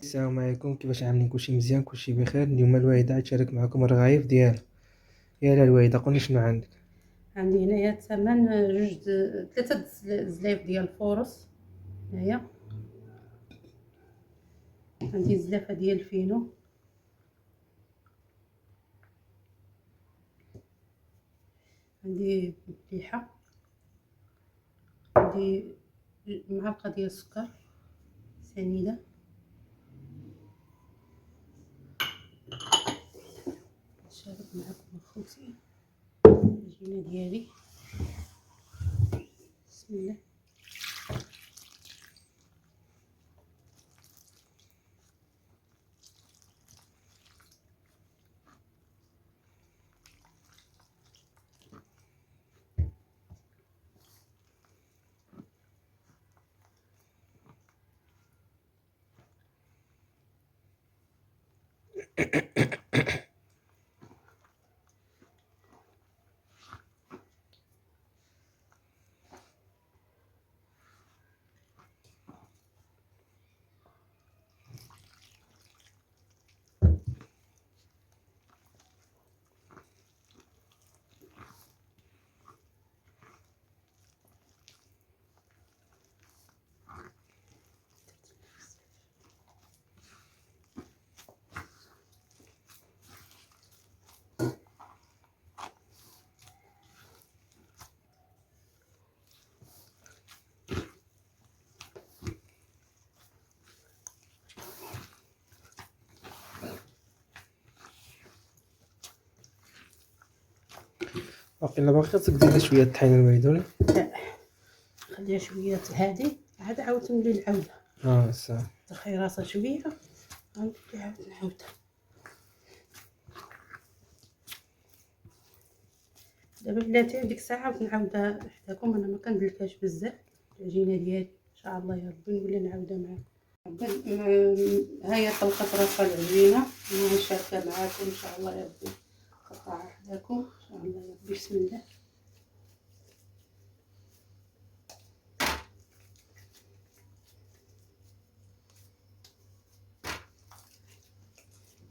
السلام عليكم، كيفاش عاملين؟ كلشي مزيان، كلشي بخير. اليوم الوالده غتشارك معكم الرغايف ديالها. يلا الوالده قولي شنو عندك. عندي هنايا ثمن ثلاثة زلايف ديال الفورص. هنايا عندي زلافة ديال الفينو، عندي مليحة، عندي معلقة ديال السكر سنيدة، نشارك معكم اخوتي العجينة ديالي. بسم الله. واقيلا باغي تزيد شويه الطحينه الوالده ولا؟ لا، خليها شوية هادي، عاد عاود نولي نعاودها. صافي. ترخي راسها شوية، غنولي عاود نعاودها. دابا بلاتي ديك الساعة عاود نعاودها حداكم. انا ما كندلكاش بزاف العجينة ديالي، ان شاء الله يا ربي نولي نعاودها معاكم. هيا طلقت راسها العجينة، انا نشاركها معاكم ان شاء الله يا ربي، نقطعها حداكم ان شاء الله يا ربي. بسم الله.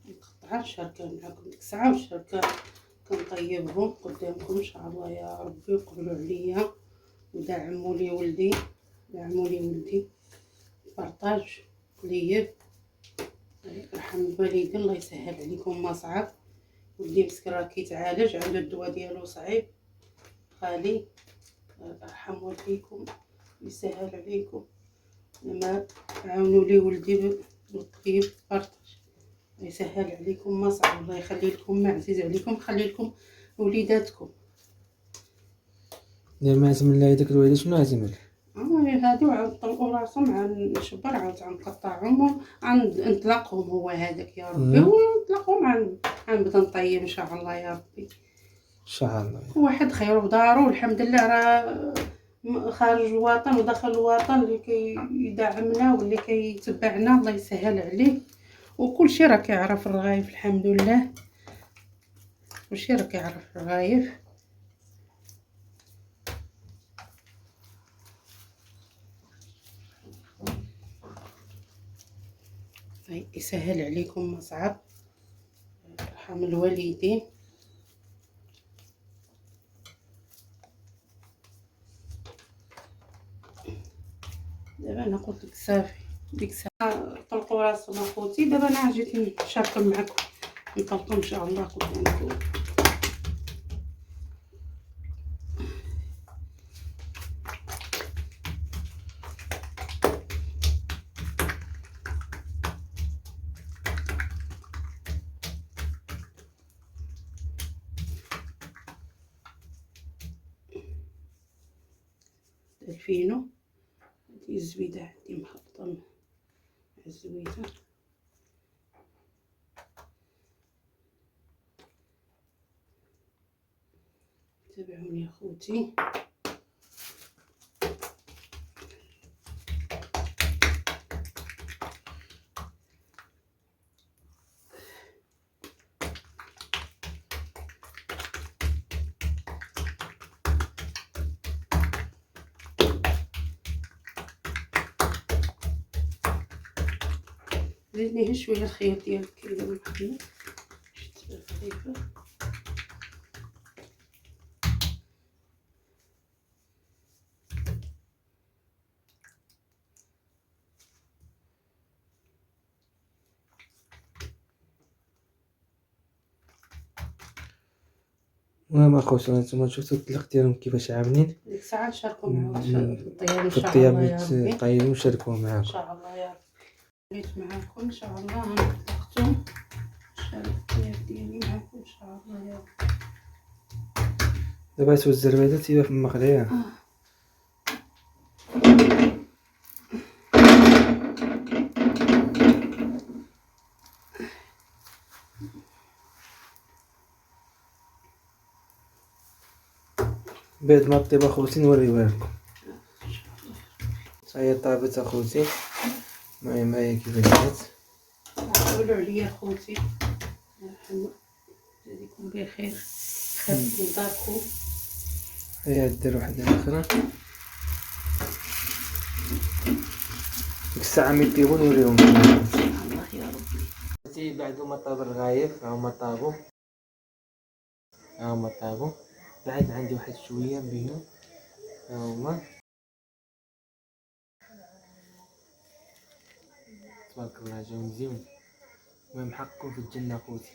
نقطعها نشاركها معاكم ديك الساعة، ونشاركها كنطيبهم قدامكم ان شاء الله يا ربي. وقبلوا عليا ودعموا لي ولدي، دعموا لي ولدي، بارطاج طيب. يرحم الوالدين، الله يسهل عليكم ما صعب. ولدي مسكين راه كيتعالج، عنده الدواء ديالو صعيب غالي. يرحم والديكم ويسهل عليكم. لما عاونوا لي ولدي بالطيب بارطاج، يسهل عليكم ما صعب. الله يخلي لكم ما عزيز عليكم، يخلي لكم وليداتكم. دير معزم الله يديك الوالده شنو عازم لك؟ هادو عاود طلقوا راسهم، عن نشبر عاود غنقطعهم نطلقهم. هو هذاك يا ربي، ونطلقهم غنبدا نطيب ان شاء الله يا ربي. ان شاء الله. واحد خير بدارو، والحمد لله راه خارج الوطن وداخل الوطن اللي كيدعمنا واللي كيتبعنا، الله يسهل عليه. وكلشي راه كيعرف الرغايف، الحمد لله كلشي راه كيعرف الرغايف. يسهل عليكم ما صعب، يرحم الوالدين. دابا انا قلت لك صافي، ديك الساعه طلقوا راسهم اخوتي. دابا انا جيت نشاركهم معكم، نطلقوا ان شاء الله قدامكم. الفينو، هذه الزويده عندي مخلطه مع الزويده. تابعوني اخوتي. زيدني شويه الخيط ديالك كيلو محمد باش تبان خفيفه. المهم اخوتي نتوما شفتو الطلق ديالهم كيفاش عاملين. ديك الساعه نشاركو معاهم في الطياب ان في شاء الطياب الله يا ربي. طيبوا نشاركوه ان معاكم. شاء الله يا ربي. وليت معاكم ان شاء الله غنطلقتو نشارك الطياب ديالي معاكم ان شاء الله يا ربي. دابا توز الزربيده تيبقى في المغليه. بعد ما طيب اخوتي نوريوها لكم. هي طابت اخوتي. المهم هي كيفاش جات. قولوا عليا خوتي يرحمكم يجزيكم بخير خير من داركم. هي دير وحده اخرى ديك الساعه ملي طيبوا نوريهم الله يا ربي. بعد ما طاب الرغايف هما طابوا. بعد عندي واحد شويه بينهم هما تبارك الله جاو مزيون. المهم حقكم في الجنه اخوتي.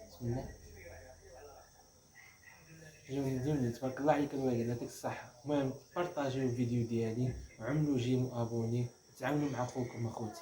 بسم الله جاو مزيون تبارك الله عليك الوالد يعطيك الصحه. المهم بارطاجيو الفيديو ديالي وعملوا جيم ابوني تعاونوا مع خوكم اخوتي.